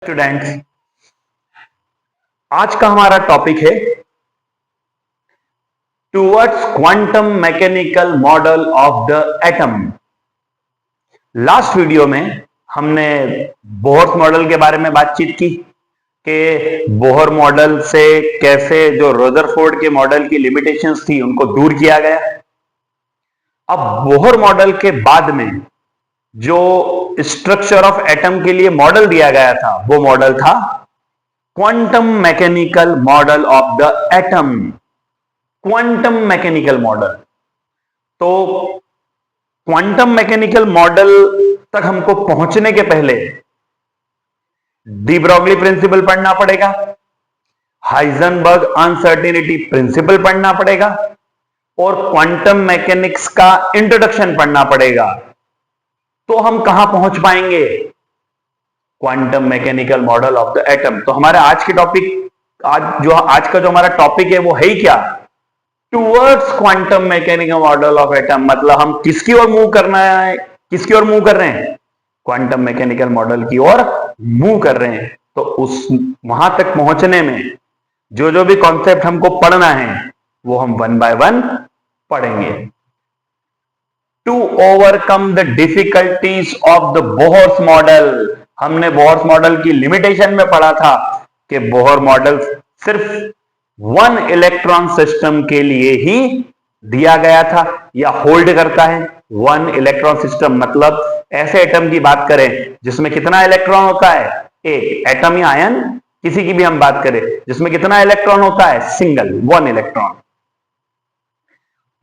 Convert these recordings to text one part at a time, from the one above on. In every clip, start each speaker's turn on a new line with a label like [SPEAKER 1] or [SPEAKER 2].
[SPEAKER 1] Students, आज का हमारा टॉपिक है towards quantum mechanical model of the atom. Last video में हमने बोहर मॉडल के बारे में बातचीत की कि बोहर मॉडल से कैसे जो रदरफोर्ड के मॉडल की लिमिटेशंस थी उनको दूर किया गया। अब बोहर मॉडल के बाद में जो स्ट्रक्चर ऑफ एटम के लिए मॉडल दिया गया था वो मॉडल था quantum mechanical model of the atom. Quantum mechanical model, तो क्वांटम मैकेनिकल मॉडल तक हमको पहुंचने के पहले डी ब्रॉगली प्रिंसिपल पढ़ना पड़ेगा, हाइजेनबर्ग अनसर्टेनिटी प्रिंसिपल पढ़ना पड़ेगा और क्वांटम मैकेनिक्स का इंट्रोडक्शन पढ़ना पड़ेगा। तो हम कहां पहुंच पाएंगे? Quantum mechanical model of the atom. तो हमारा आज की टॉपिक, आज का जो हमारा टॉपिक है वो है ही क्या? Towards quantum mechanical model of atom. मतलब हम किसकी ओर मूव करना है, किसकी ओर मूव कर रहे हैं? क्वांटम मैकेनिकल मॉडल की ओर मूव कर रहे हैं। तो उस वहां तक पहुंचने में जो जो भी कॉन्सेप्ट हमको पढ़ना है वो हम वन बाय वन पढ़ेंगे। To overcome the difficulties of the Bohr's model. हमने बोहर्स मॉडल की लिमिटेशन में पढ़ा था कि बोहर मॉडल सिर्फ वन इलेक्ट्रॉन सिस्टम के लिए ही दिया गया था या होल्ड करता है। वन इलेक्ट्रॉन सिस्टम मतलब ऐसे एटम की बात करें जिसमें कितना इलेक्ट्रॉन होता है? एक। एटम या आयन किसी की भी हम बात करें जिसमें कितना इलेक्ट्रॉन होता है? Single, one electron.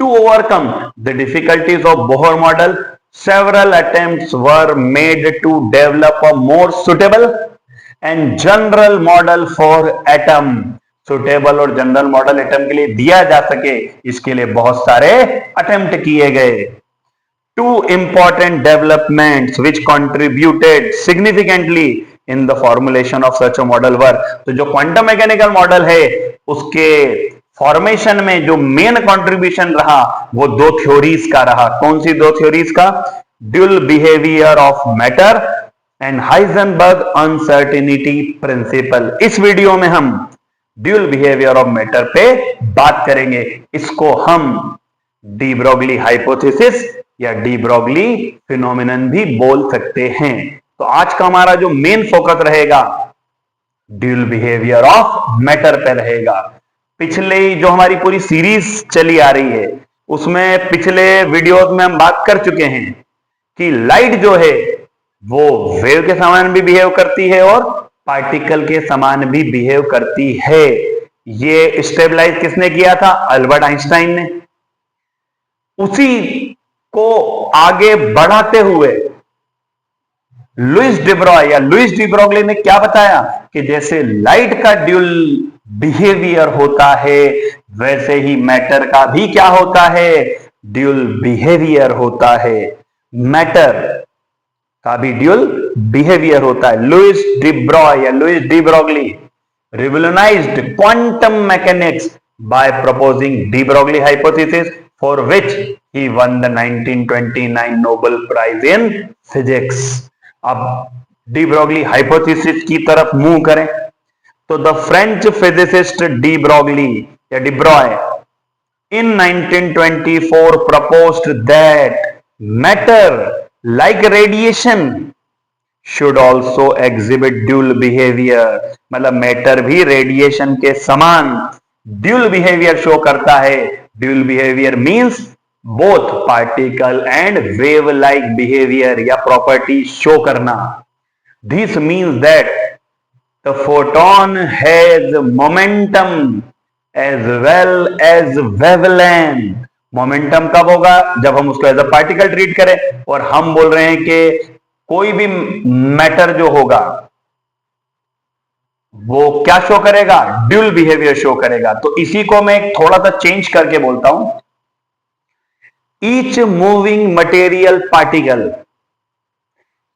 [SPEAKER 1] To overcome the difficulties of Bohr model, several attempts were made to develop a more suitable and general model for atom. Suitable और जनरल मॉडल एटम के लिए दिया जा सके, इसके लिए बहुत सारे अटेम्प्ट किए गए। Two important developments which contributed significantly in the formulation of such a model were, तो जो क्वांटम मैकेनिकल मॉडल है उसके फॉर्मेशन में जो मेन कंट्रीब्यूशन रहा वो दो थ्योरीज का रहा। कौन सी दो थ्योरीज का? Dual behaviour of matter and Heisenberg uncertainty principle. इस वीडियो में हम ड्यूल बिहेवियर ऑफ मैटर पे बात करेंगे। इसको हम डी ब्रॉगली हाइपोथेसिस या डी ब्रॉगली फिनोमिनन भी बोल सकते हैं। तो आज का हमारा जो मेन फोकस रहेगा ड्यूल बिहेवियर ऑफ मैटर पे रहेगा। पिछले जो हमारी पूरी सीरीज चली आ रही है उसमें पिछले वीडियोस में हम बात कर चुके हैं कि लाइट जो है वो वेव के समान भी बिहेव करती है और पार्टिकल के समान भी बिहेव करती है। ये स्टेबलाइज किसने किया था? अल्बर्ट आइंस्टाइन ने। उसी को आगे बढ़ाते हुए लुइस डिब्रॉय या लुइस डी ब्रॉगली ने क्या बताया कि जैसे लाइट का ड्यूल बिहेवियर होता है वैसे ही मैटर का भी क्या होता है? ड्यूल बिहेवियर होता है। मैटर का भी ड्यूल बिहेवियर होता है। लुइस डी ब्रॉय या Louis de Broglie revolutionized quantum mechanics by proposing de Broglie hypothesis for which he won the 1929 Nobel prize in physics. अब डी ब्रॉगली हाइपोथेसिस की तरफ मूव करें तो the French physicist de Broglie या de Broglie in 1924 proposed that matter like radiation should also exhibit dual behavior। मतलब matter भी radiation के समान ड्यूल बिहेवियर शो करता है। Dual behaviour means both particle and wave like behaviour या property show करना। This means that the photon has momentum as well as wavelength। Momentum कब होगा? जब हम उसको एज अ पार्टिकल ट्रीट करें। और हम बोल रहे हैं कि कोई भी मैटर जो होगा वो क्या शो करेगा? ड्यूल बिहेवियर शो करेगा। तो इसी को मैं थोड़ा सा चेंज करके बोलता हूं। Each moving material particle,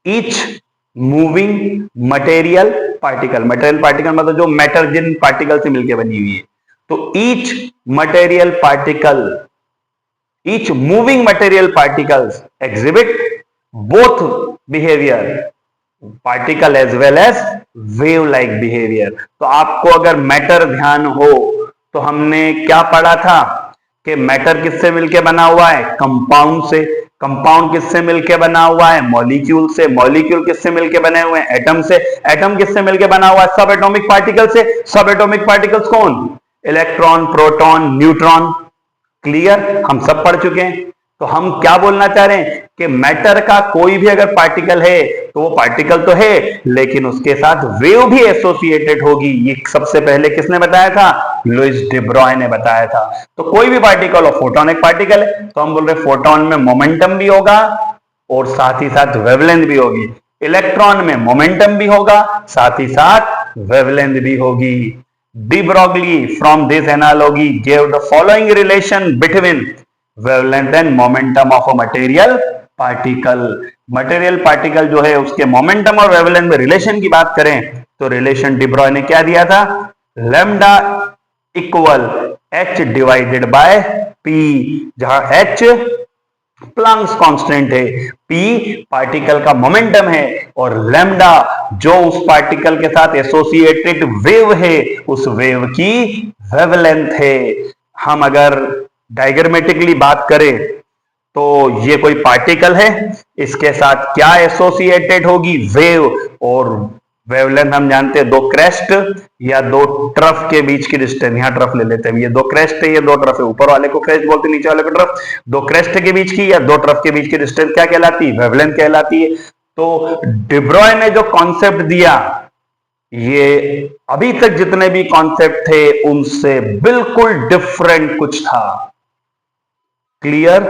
[SPEAKER 1] each moving material particle, material particle मतलब जो मैटर जिन पार्टिकल से मिलकर बनी हुई है। तो each material particle, each moving material particles exhibit both behaviour particle as well as wave like behaviour. तो आपको अगर मैटर ध्यान हो तो हमने क्या पढ़ा था कि मैटर किससे मिलके बना हुआ है? कंपाउंड से। कंपाउंड किससे मिलके बना हुआ है? मॉलिक्यूल से। मॉलिक्यूल किससे मिलके बने हुए हैं? एटम से। एटम किससे मिलके बना हुआ है? सब एटॉमिक पार्टिकल से। सब एटॉमिक पार्टिकल्स कौन? Electron, proton, neutron. क्लियर? हम सब पढ़ चुके हैं। तो हम क्या बोलना चाह रहे हैं कि मैटर का कोई भी अगर पार्टिकल है तो वो पार्टिकल तो है लेकिन उसके साथ वेव भी एसोसिएटेड होगी। ये सबसे पहले किसने बताया था? लुइस डी ब्रॉय ने बताया था। तो कोई भी पार्टिकल हो, फोटोन एक पार्टिकल है तो हम बोल रहे फोटोन में मोमेंटम भी होगा और साथ ही साथ वेवलेंथ भी होगी। इलेक्ट्रॉन में मोमेंटम भी होगा, साथ ही साथ वेवलेंथ भी होगी। De Broglie from this analogy gave the following relation between wavelength and momentum of a material particle. Material particle जो है उसके मोमेंटम और वेवलेंथ में रिलेशन की बात करें तो रिलेशन डी ब्रॉय ने क्या दिया था? Lambda equal H divided by P, जहां एच प्लैंक्स कांस्टेंट है, पी पार्टिकल का मोमेंटम है और लैम्डा जो उस पार्टिकल के साथ एसोसिएटेड वेव है उस वेव की वेवलेंथ है। हम अगर डायग्रामेटिकली बात करें तो ये कोई पार्टिकल है, इसके साथ क्या एसोसिएटेड होगी? वेव। और वेवलेंथ हम जानते हैं दो क्रेस्ट या दो ट्रफ के बीच की डिस्टेंस। यहां ट्रफ ले लेते हैं, ये दो क्रेस्ट है, ये दो ट्रफ है। ऊपर वाले को क्रेस्ट बोलते हैं, नीचे वाले को ट्रफ। दो क्रेस्ट के बीच की या दो ट्रफ के बीच की डिस्टेंस क्या कहलाती है? वेवलेंथ कहलाती है। तो डी ब्रॉय ने जो कॉन्सेप्ट दिया ये अभी तक जितने भी कॉन्सेप्ट थे उनसे बिल्कुल डिफरेंट कुछ था। क्लियर?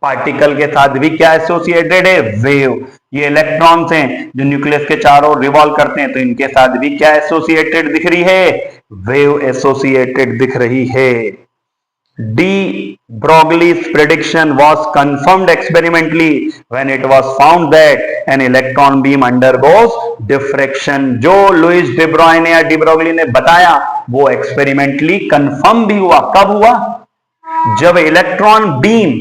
[SPEAKER 1] पार्टिकल के साथ भी क्या एसोसिएटेड है? वेव। ये इलेक्ट्रॉन्स हैं जो न्यूक्लियस के चारों रिवॉल्व करते हैं तो इनके साथ भी क्या एसोसिएटेड दिख रही है? वेव एसोसिएटेड दिख रही है। D Broglie's prediction was confirmed experimentally when it was found that an electron beam undergoes diffraction। जो लुइस डी ब्रॉय ने या डी ब्रोगली ने बताया वो एक्सपेरिमेंटली कंफर्म भी हुआ। कब हुआ? जब electron beam,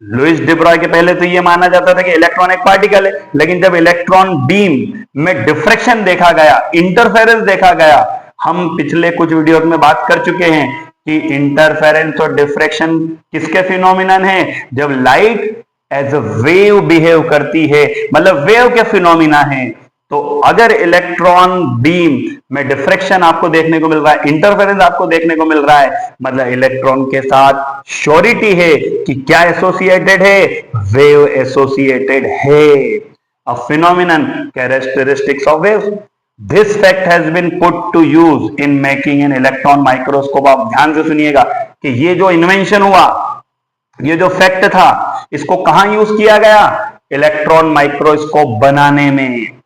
[SPEAKER 1] Louis de Broglie के पहले तो ये माना जाता था कि इलेक्ट्रॉन एक पार्टिकल है, लेकिन जब इलेक्ट्रॉन बीम में डिफ्रेक्शन देखा गया, इंटरफेरेंस देखा गया, हम पिछले कुछ वीडियोस में बात कर चुके हैं कि इंटरफेरेंस और डिफ्रेक्शन किसके फिनोमिनन है? जब light as a wave behave करती है, मतलब वेव के फिनोमिना है। तो अगर इलेक्ट्रॉन बीम में डिफ्रेक्शन आपको देखने को मिल रहा है, इंटरफेरेंस आपको देखने को मिल रहा है, मतलब इलेक्ट्रॉन के साथ श्योरिटी है कि क्या एसोसिएटेड है? वेव एसोसिएटेड है। A phenomenon characteristics of wave. This fact has been put to use in making an electron microscope. आप ध्यान से सुनिएगा कि ये जो इन्वेंशन हुआ, ये जो फैक्ट था, इसको कहां यूज किया गया? इलेक्ट्रॉन माइक्रोस्कोप बनाने में।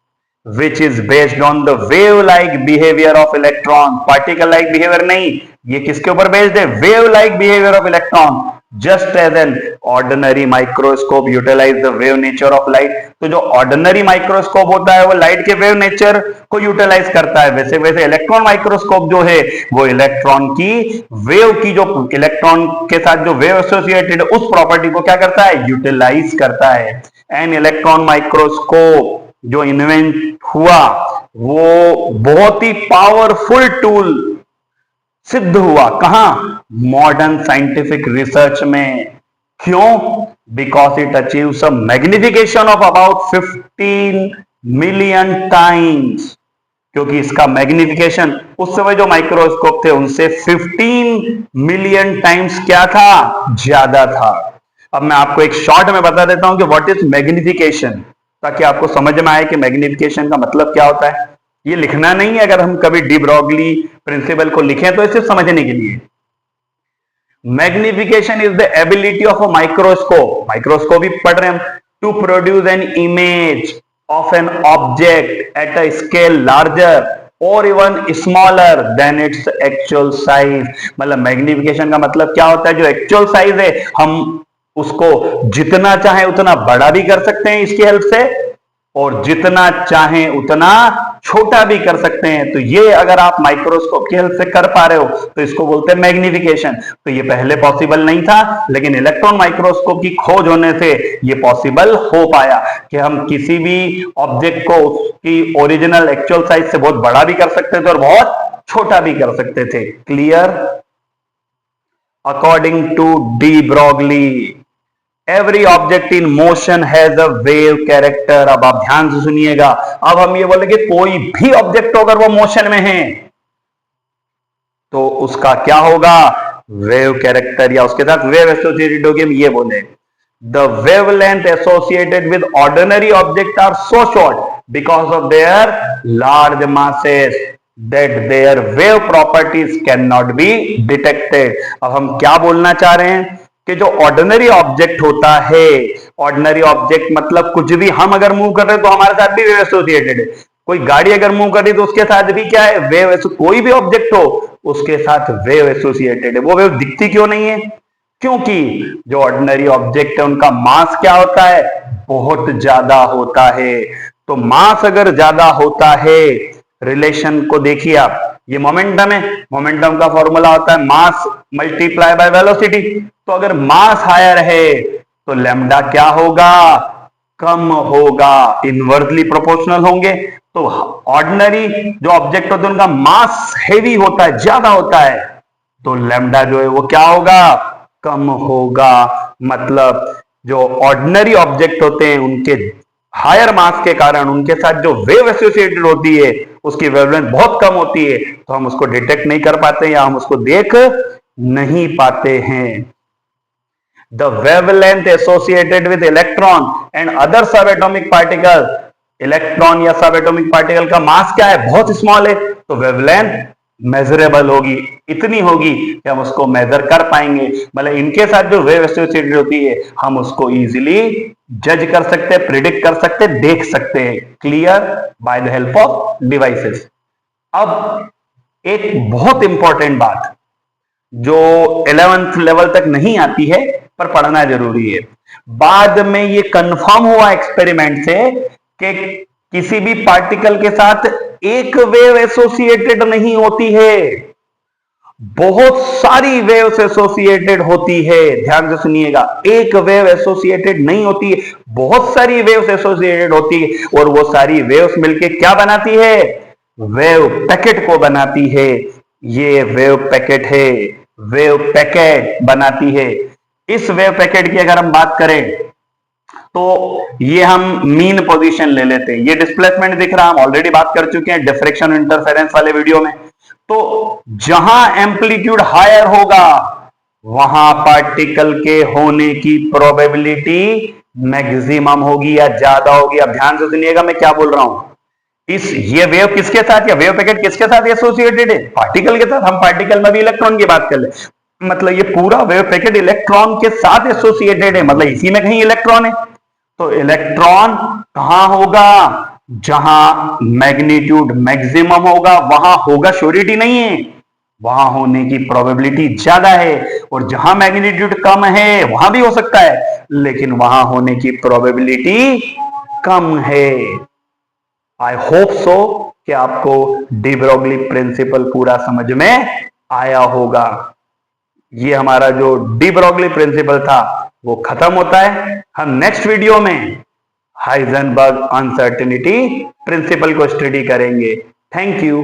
[SPEAKER 1] which is based on the wave like behavior of electron, particle like behavior नहीं, ये किसके ऊपर बेस्ड है? wave like behavior of electron, just as an ordinary microscope utilize the wave nature of light। तो जो ordinary microscope होता है वो लाइट के wave nature को यूटिलाइज करता है, वैसे वैसे इलेक्ट्रॉन माइक्रोस्कोप जो है वो इलेक्ट्रॉन की वेव की, जो इलेक्ट्रॉन के साथ जो वेव एसोसिएटेड उस प्रॉपर्टी को क्या करता है? यूटिलाइज करता है। एन इलेक्ट्रॉन माइक्रोस्कोप जो इन्वेंट हुआ वो बहुत ही पावरफुल टूल सिद्ध हुआ। कहां? मॉडर्न साइंटिफिक रिसर्च में। क्यों? Because it achieves a magnification of about 15 million times. क्योंकि इसका मैग्निफिकेशन उस समय जो माइक्रोस्कोप थे उनसे 15 मिलियन टाइम्स क्या था? ज्यादा था। अब मैं आपको एक शॉर्ट में बता देता हूं कि व्हाट इज मैग्निफिकेशन, ताकि आपको समझ में आए कि मैग्निफिकेशन का मतलब क्या होता है। ये लिखना नहीं है, अगर हम कभी डी ब्रोगली प्रिंसिपल को लिखें तो इसे समझने के लिए। Magnification is the ability of a microscope, microscope ही पढ़ रहे हैं हम, to produce an image of an object at a scale larger और even smaller than its actual size. मतलब मैग्निफिकेशन का मतलब क्या होता है? जो एक्चुअल साइज है हम उसको जितना चाहे उतना बड़ा भी कर सकते हैं इसकी हेल्प से, और जितना चाहें उतना छोटा भी कर सकते हैं। तो ये अगर आप माइक्रोस्कोप की हेल्प से कर पा रहे हो तो इसको बोलते हैं मैग्निफिकेशन। तो ये पहले पॉसिबल नहीं था, लेकिन इलेक्ट्रॉन माइक्रोस्कोप की खोज होने से ये पॉसिबल हो पाया कि हम किसी भी ऑब्जेक्ट को उसकी ओरिजिनल एक्चुअल साइज से बहुत बड़ा भी कर सकते थे और बहुत छोटा भी कर सकते थे। Clear? According to de Broglie, every object in motion has a wave character. अब आप ध्यान से सुनिएगा, अब हम ये बोलेंगे कोई भी ऑब्जेक्ट अगर वो मोशन में है तो उसका क्या होगा? वेव कैरेक्टर, या उसके साथ वेव एसोसिएटेड होगी। हम ये बोले the wavelength associated with ordinary object are so short because of their large masses that their wave properties cannot be detected। अब हम क्या बोलना चाह रहे हैं कि जो ऑर्डिनरी ऑब्जेक्ट होता है, ऑर्डिनरी ऑब्जेक्ट मतलब कुछ भी हम अगर मूव कर रहे हैं तो हमारे साथ भी वेव एसोसिएटेड है। कोई गाड़ी अगर मूव कर रही है तो उसके साथ भी क्या है? वेव। कोई भी ऑब्जेक्ट हो उसके साथ वेव एसोसिएटेड है। वो वेव दिखती क्यों नहीं है? क्योंकि जो ऑर्डिनरी ऑब्जेक्ट है उनका मास क्या होता है? बहुत ज्यादा होता है। तो मास अगर ज्यादा होता है, रिलेशन को देखिए आप, ये मोमेंटम है, मोमेंटम का फॉर्मूला होता है मास मल्टीप्लाई बाय वेलोसिटी। तो अगर मास हायर है तो लैम्डा क्या होगा? कम होगा, इनवर्सली प्रोपोर्शनल होंगे। तो ऑर्डिनरी जो ऑब्जेक्ट होते हैं उनका मास हेवी होता है, ज्यादा होता है, तो लैम्डा जो है वो क्या होगा? कम होगा। मतलब जो ऑर्डिनरी ऑब्जेक्ट होते हैं उनके हायर मास के कारण उनके साथ जो वेव एसोसिएटेड होती है उसकी वेवलेंथ बहुत कम होती है, तो हम उसको डिटेक्ट नहीं कर पाते या हम उसको देख नहीं पाते हैं। The wavelength associated with electron and other subatomic particles, electron या सब एटॉमिक पार्टिकल का मास क्या है? बहुत स्मॉल है, तो वेवलेंथ मेजरेबल होगी, इतनी होगी कि हम उसको मेजर कर पाएंगे। मतलब इनके साथ जो वेव एसोसिएटेड होती है हम उसको इजीली जज कर सकते हैं, प्रिडिक्ट कर सकते हैं, देख सकते हैं। Clear? By the help of devices. अब एक बहुत इंपॉर्टेंट बात जो 11th लेवल तक नहीं आती है पर पढ़ना जरूरी है। बाद में ये कंफर्म हुआ एक्सपेरिमेंट से कि किसी भी पार्टिकल के साथ एक वेव एसोसिएटेड नहीं होती है, बहुत सारी वेव्स एसोसिएटेड होती है। ध्यान से सुनिएगा, एक वेव एसोसिएटेड नहीं होती है, बहुत सारी वेव्स एसोसिएटेड होती है, और वो सारी वेव्स मिलके क्या बनाती है? वेव पैकेट को बनाती है। ये वेव पैकेट है, वेव पैकेट बनाती है। इस वेव पैकेट की अगर हम बात करें तो ये हम मीन पोजीशन ले लेते हैं। ये डिस्प्लेसमेंट दिख रहा, हम ऑलरेडी बात कर चुके हैं डिफ्रेक्शन इंटरफेरेंस वाले वीडियो में। तो जहां एम्पलीट्यूड हायर होगा वहां पार्टिकल के होने की प्रोबेबिलिटी मैक्सिमम होगी या ज्यादा होगी। अब ध्यान से सुनिएगा मैं क्या बोल रहा हूं। ये वेव किसके साथ या वेव पैकेट किसके साथ एसोसिएटेड है? पार्टिकल के साथ। हम पार्टिकल में भी इलेक्ट्रॉन की बात कर ले, मतलब ये पूरा वेव पैकेट इलेक्ट्रॉन के साथ एसोसिएटेड है, मतलब इसी में कहीं इलेक्ट्रॉन है। तो इलेक्ट्रॉन कहां होगा? जहां मैग्नीट्यूड मैक्सिमम होगा वहां होगा, श्योरिटी नहीं है, वहां होने की प्रोबेबिलिटी ज्यादा है। और जहां मैग्नीट्यूड कम है वहां भी हो सकता है, लेकिन वहां होने की प्रोबेबिलिटी कम है। आई होप सो कि आपको डी ब्रोगली प्रिंसिपल पूरा समझ में आया होगा। ये हमारा जो डी ब्रोगली प्रिंसिपल था वो खत्म होता है। हम नेक्स्ट वीडियो में हाइजेनबर्ग अनसर्टेनिटी प्रिंसिपल को स्टडी करेंगे। Thank you.